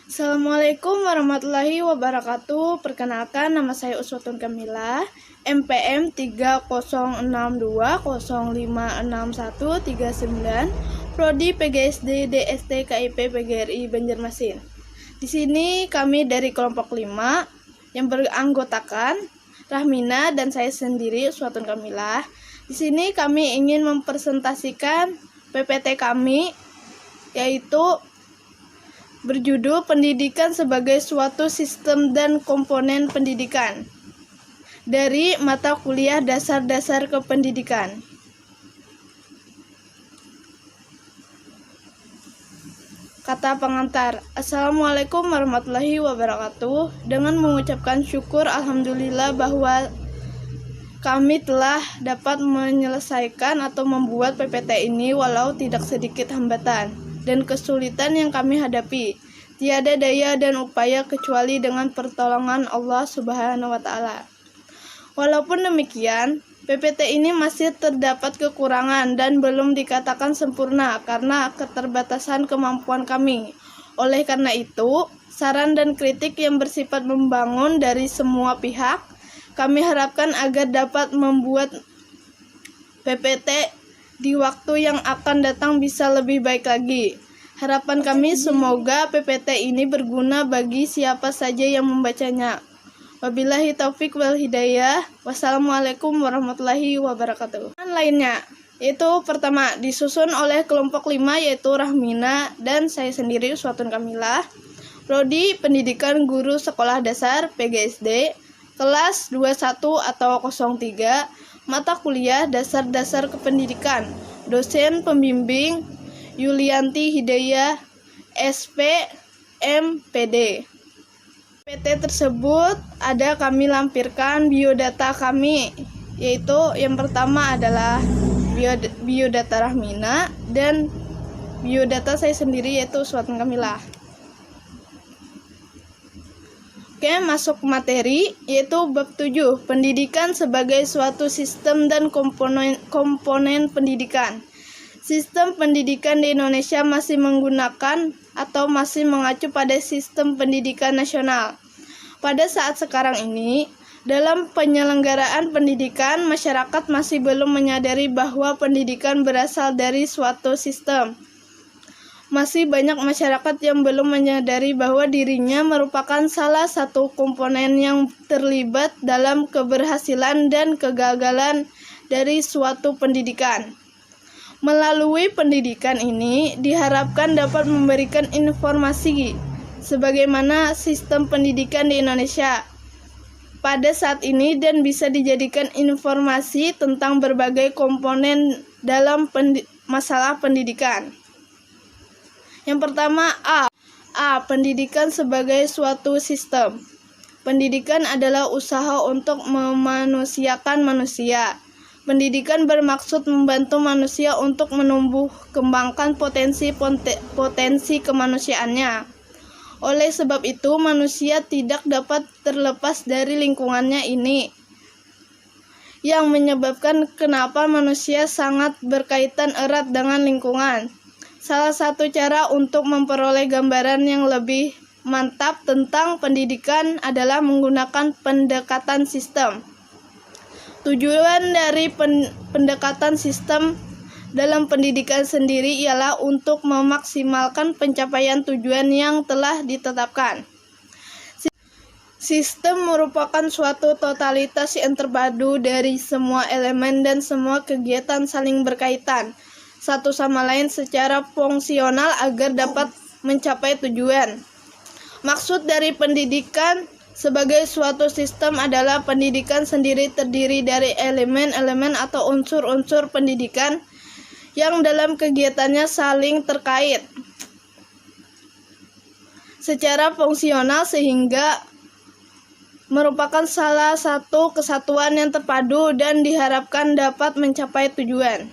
Assalamualaikum warahmatullahi wabarakatuh. Perkenalkan, nama saya Uswatun Kamila, MPM 3062056139, Prodi PGSD DST KIP PGRI Banjarmasin. Di sini kami dari kelompok 5 yang beranggotakan Rahmina dan saya sendiri Uswatun Kamila. Di sini kami ingin mempresentasikan PPT kami, yaitu berjudul Pendidikan sebagai Suatu Sistem dan Komponen Pendidikan dari mata kuliah Dasar-Dasar Kependidikan. Kata pengantar, Assalamualaikum warahmatullahi wabarakatuh. Dengan mengucapkan syukur alhamdulillah bahwa kami telah dapat menyelesaikan atau membuat PPT ini walau tidak sedikit hambatan dan kesulitan yang kami hadapi. Tiada daya dan upaya kecuali dengan pertolongan Allah Subhanahu wa Ta'ala. Walaupun demikian, PPT ini masih terdapat kekurangan dan belum dikatakan sempurna karena keterbatasan kemampuan kami. Oleh karena itu, saran dan kritik yang bersifat membangun dari semua pihak, kami harapkan agar dapat membuat PPT di waktu yang akan datang bisa lebih baik lagi. Harapan kami semoga PPT ini berguna bagi siapa saja yang membacanya. Wabillahi taufik wal hidayah. Wassalamualaikum warahmatullahi wabarakatuh. Lainnya, yaitu pertama disusun oleh kelompok 5 yaitu Rahmina dan saya sendiri Uswatun Kamila. Prodi Pendidikan Guru Sekolah Dasar PGSD kelas 21 atau 03, mata kuliah Dasar-Dasar Kependidikan. Dosen pembimbing Yulianti Hidayah SP MPD. PT tersebut ada kami lampirkan biodata kami, yaitu yang pertama adalah biodata Rahmina dan biodata saya sendiri yaitu Uswatun Kamila. Oke, masuk materi yaitu bab 7, pendidikan sebagai suatu sistem dan komponen pendidikan. Sistem pendidikan di Indonesia masih menggunakan atau masih mengacu pada sistem pendidikan nasional. Pada saat sekarang ini, dalam penyelenggaraan pendidikan, masyarakat masih belum menyadari bahwa pendidikan berasal dari suatu sistem. Masih banyak masyarakat yang belum menyadari bahwa dirinya merupakan salah satu komponen yang terlibat dalam keberhasilan dan kegagalan dari suatu pendidikan. Melalui pendidikan ini diharapkan dapat memberikan informasi sebagaimana sistem pendidikan di Indonesia pada saat ini dan bisa dijadikan informasi tentang berbagai komponen dalam masalah pendidikan. Yang pertama A. Pendidikan sebagai suatu sistem. Pendidikan adalah usaha untuk memanusiakan manusia. Pendidikan bermaksud membantu manusia untuk menumbuh kembangkan potensi kemanusiaannya. Oleh sebab itu, manusia tidak dapat terlepas dari lingkungannya ini, yang menyebabkan kenapa manusia sangat berkaitan erat dengan lingkungan. Salah satu cara untuk memperoleh gambaran yang lebih mantap tentang pendidikan adalah menggunakan pendekatan sistem. Tujuan dari pendekatan sistem dalam pendidikan sendiri ialah untuk memaksimalkan pencapaian tujuan yang telah ditetapkan. Sistem merupakan suatu totalitas yang terpadu dari semua elemen dan semua kegiatan saling berkaitan satu sama lain secara fungsional agar dapat mencapai tujuan. Maksud dari pendidikan sebagai suatu sistem adalah pendidikan sendiri terdiri dari elemen-elemen atau unsur-unsur pendidikan yang dalam kegiatannya saling terkait secara fungsional sehingga merupakan salah satu kesatuan yang terpadu dan diharapkan dapat mencapai tujuan.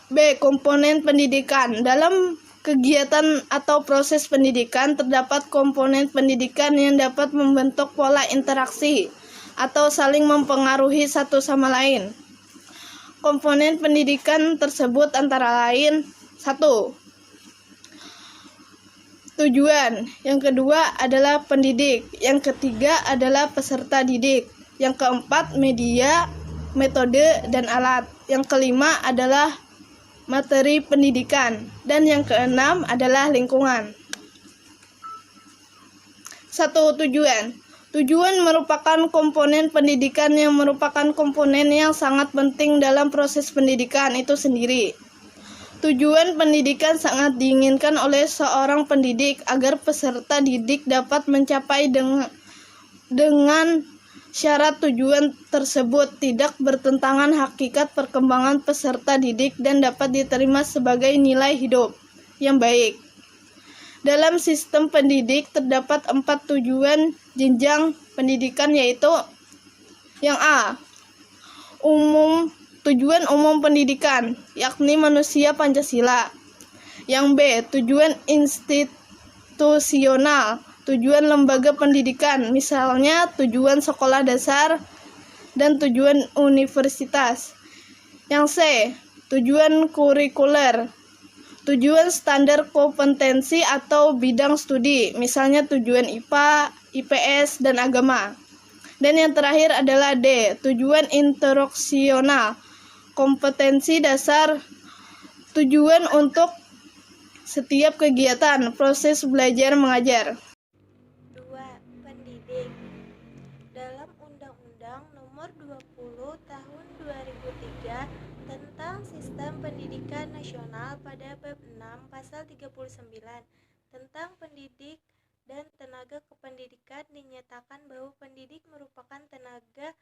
B. Komponen pendidikan. Dalam kegiatan atau proses pendidikan terdapat komponen pendidikan yang dapat membentuk pola interaksi atau saling mempengaruhi satu sama lain. Komponen pendidikan tersebut antara lain 1. tujuan, yang kedua adalah pendidik, yang ketiga adalah peserta didik, yang keempat media, metode, dan alat, yang kelima adalah materi pendidikan, dan yang keenam adalah lingkungan. 1. Tujuan. Tujuan merupakan komponen pendidikan yang merupakan komponen yang sangat penting dalam proses pendidikan itu sendiri. Tujuan pendidikan sangat diinginkan oleh seorang pendidik agar peserta didik dapat mencapai dengan syarat tujuan tersebut tidak bertentangan hakikat perkembangan peserta didik dan dapat diterima sebagai nilai hidup yang baik. Dalam sistem pendidik terdapat 4 tujuan jenjang pendidikan, yaitu yang A. Tujuan umum pendidikan, yakni manusia Pancasila. Yang B. Tujuan institusional, tujuan lembaga pendidikan, misalnya tujuan sekolah dasar dan tujuan universitas. Yang C. Tujuan kurikuler, tujuan standar kompetensi atau bidang studi, misalnya tujuan IPA, IPS, dan agama. Dan yang terakhir adalah D. Tujuan instruksional, kompetensi dasar, tujuan untuk setiap kegiatan proses belajar mengajar. 2. Pendidik. Dalam Undang-Undang Nomor 20 Tahun 2003 tentang Sistem Pendidikan Nasional pada bab 6 pasal 39 tentang pendidik dan tenaga kependidikan dinyatakan bahwa pendidik merupakan tenaga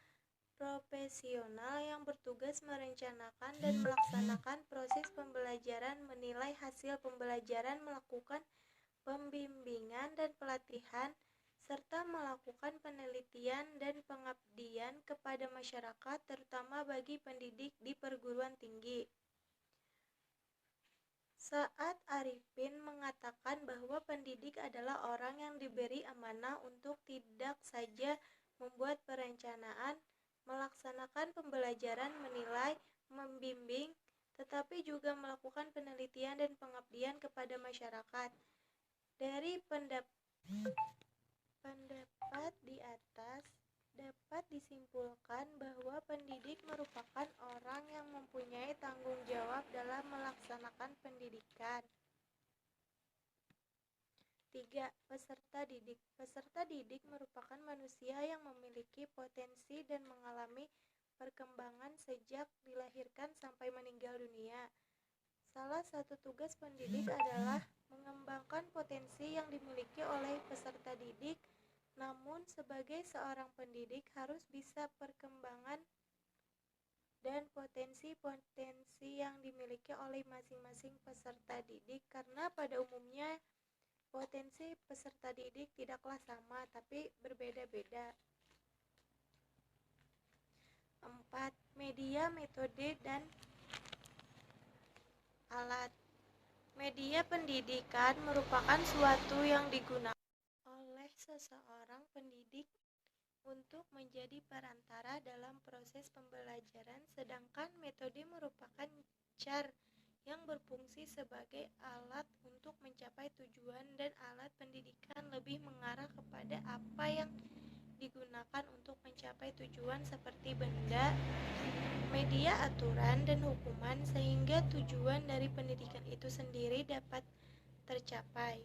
profesional yang bertugas merencanakan dan melaksanakan proses pembelajaran, menilai hasil pembelajaran, melakukan pembimbingan dan pelatihan, serta melakukan penelitian dan pengabdian kepada masyarakat, terutama bagi pendidik di perguruan tinggi. Saat Arifin mengatakan bahwa pendidik adalah orang yang diberi amanah untuk tidak saja membuat perencanaan, melaksanakan pembelajaran, menilai, membimbing, tetapi juga melakukan penelitian dan pengabdian kepada masyarakat. Dari pendapat di atas dapat disimpulkan bahwa pendidik merupakan orang yang mempunyai tanggung jawab dalam melaksanakan pendidikan. 3. Peserta didik. Peserta didik merupakan manusia yang memiliki potensi dan mengalami perkembangan sejak dilahirkan sampai meninggal dunia. Salah satu tugas pendidik adalah mengembangkan potensi yang dimiliki oleh peserta didik, namun sebagai seorang pendidik harus bisa perkembangan dan potensi-potensi yang dimiliki oleh masing-masing peserta didik, karena pada umumnya potensi peserta didik tidaklah sama, tapi berbeda-beda. 4. Media, metode, dan alat. Media pendidikan merupakan suatu yang digunakan oleh seseorang pendidik untuk menjadi perantara dalam proses pembelajaran, sedangkan metode merupakan cara yang berfungsi sebagai alat untuk mencapai tujuan, dan alat pendidikan lebih mengarah kepada apa yang digunakan untuk mencapai tujuan seperti benda, media, aturan, dan hukuman, sehingga tujuan dari pendidikan itu sendiri dapat tercapai.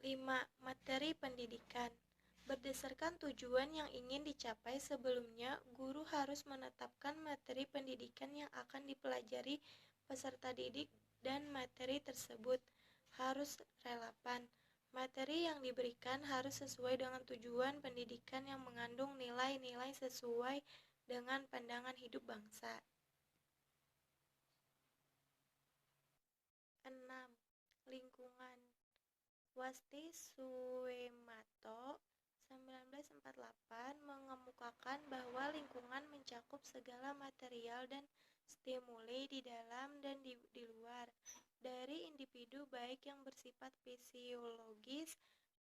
5. Materi pendidikan. Berdasarkan tujuan yang ingin dicapai sebelumnya, guru harus menetapkan materi pendidikan yang akan dipelajari peserta didik, dan materi tersebut harus relevan. Materi yang diberikan harus sesuai dengan tujuan pendidikan yang mengandung nilai-nilai sesuai dengan pandangan hidup bangsa. 6. Lingkungan. Wasti Suwemato 1948 mengemukakan bahwa lingkungan mencakup segala material dan stimuli di dalam dan di luar, dari individu baik yang bersifat fisiologis,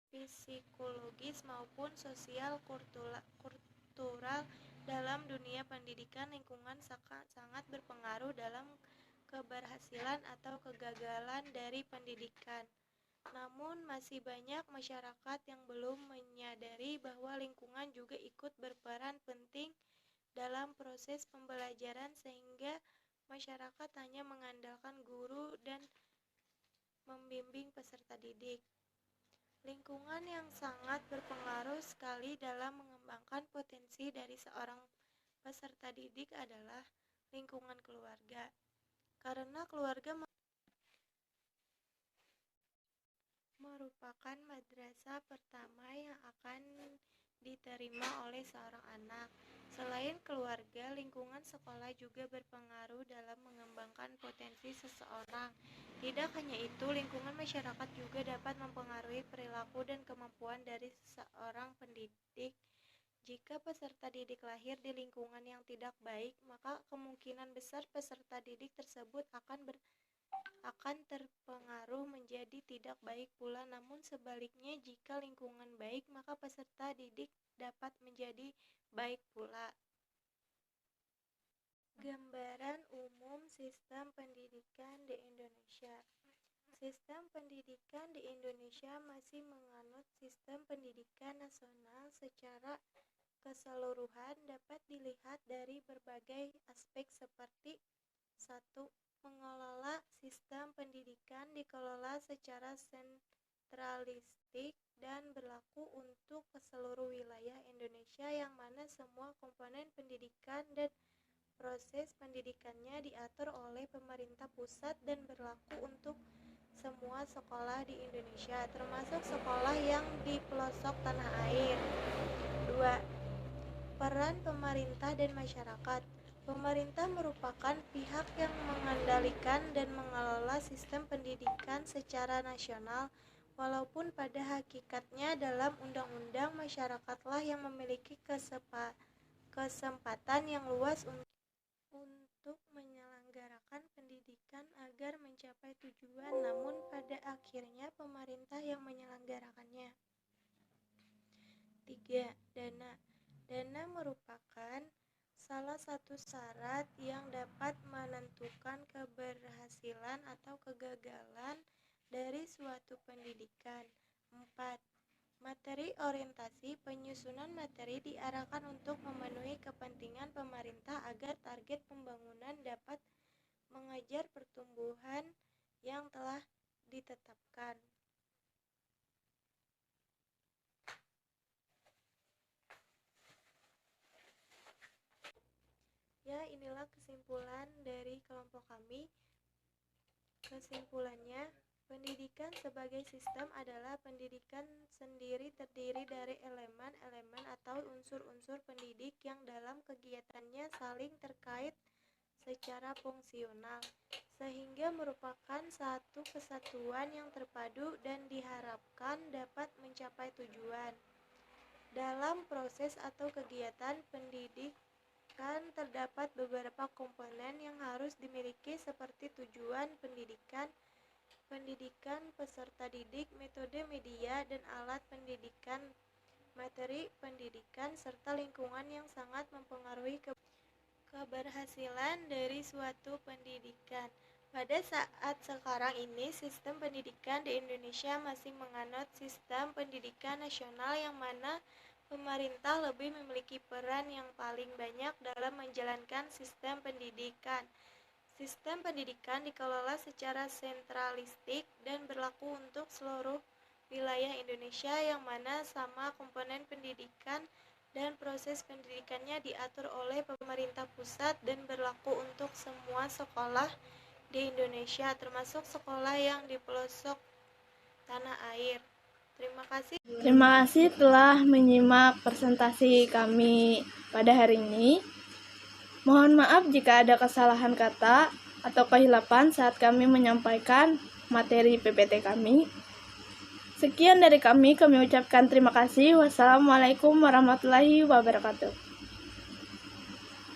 psikologis maupun sosial kultural. Dalam dunia pendidikan, lingkungan sangat berpengaruh dalam keberhasilan atau kegagalan dari pendidikan. Namun, masih banyak masyarakat yang belum menyadari bahwa lingkungan juga ikut berperan penting dalam proses pembelajaran, sehingga masyarakat hanya mengandalkan guru dan membimbing peserta didik. Lingkungan yang sangat berpengaruh sekali dalam mengembangkan potensi dari seorang peserta didik adalah lingkungan keluarga. Karena keluarga merupakan madrasah pertama yang akan diterima oleh seorang anak. Selain keluarga, lingkungan sekolah juga berpengaruh dalam mengembangkan potensi seseorang. Tidak hanya itu, lingkungan masyarakat juga dapat mempengaruhi perilaku dan kemampuan dari seorang pendidik. Jika peserta didik lahir di lingkungan yang tidak baik, maka kemungkinan besar peserta didik tersebut akan terpengaruh menjadi tidak baik pula. Namun sebaliknya, jika lingkungan baik, maka peserta didik dapat menjadi baik pula. Gambaran umum sistem pendidikan di Indonesia. Sistem pendidikan di Indonesia masih menganut sistem pendidikan nasional secara keseluruhan. Dapat dilihat dari berbagai aspek seperti 1. Mengelola sistem pendidikan dikelola secara sentralistik dan berlaku untuk seluruh wilayah Indonesia, yang mana semua komponen pendidikan dan proses pendidikannya diatur oleh pemerintah pusat dan berlaku untuk semua sekolah di Indonesia, termasuk sekolah yang di pelosok tanah air. 2. Peran pemerintah dan masyarakat. Pemerintah merupakan pihak yang mengendalikan dan mengelola sistem pendidikan secara nasional, walaupun pada hakikatnya dalam undang-undang masyarakatlah yang memiliki kesempatan yang luas untuk menyelenggarakan pendidikan agar mencapai tujuan, namun pada akhirnya pemerintah yang menyelenggarakannya. 3. Dana merupakan salah satu syarat yang dapat menentukan keberhasilan atau kegagalan dari suatu pendidikan. 4. Materi orientasi. Penyusunan materi diarahkan untuk memenuhi kepentingan pemerintah agar target pembangunan dapat mengejar pertumbuhan yang telah ditetapkan. Ya, inilah kesimpulan dari kelompok kami. Kesimpulannya, pendidikan sebagai sistem adalah pendidikan sendiri terdiri dari elemen-elemen atau unsur-unsur pendidik yang dalam kegiatannya saling terkait secara fungsional, sehingga merupakan satu kesatuan yang terpadu dan diharapkan dapat mencapai tujuan. Dalam proses atau kegiatan pendidikan terdapat beberapa komponen yang harus dimiliki seperti tujuan pendidikan, peserta didik, metode media dan alat pendidikan, materi pendidikan, serta lingkungan yang sangat mempengaruhi keberhasilan dari suatu pendidikan. Pada saat sekarang ini, sistem pendidikan di Indonesia masih menganut sistem pendidikan nasional, yang mana pemerintah lebih memiliki peran yang paling banyak dalam menjalankan sistem pendidikan. Sistem pendidikan dikelola secara sentralistik dan berlaku untuk seluruh wilayah Indonesia, yang mana sama komponen pendidikan dan proses pendidikannya diatur oleh pemerintah pusat dan berlaku untuk semua sekolah di Indonesia, termasuk sekolah yang di pelosok tanah air. Terima kasih telah menyimak presentasi kami pada hari ini. Mohon maaf jika ada kesalahan kata atau kehilapan saat kami menyampaikan materi PPT kami. Sekian dari kami ucapkan terima kasih. Wassalamualaikum warahmatullahi wabarakatuh.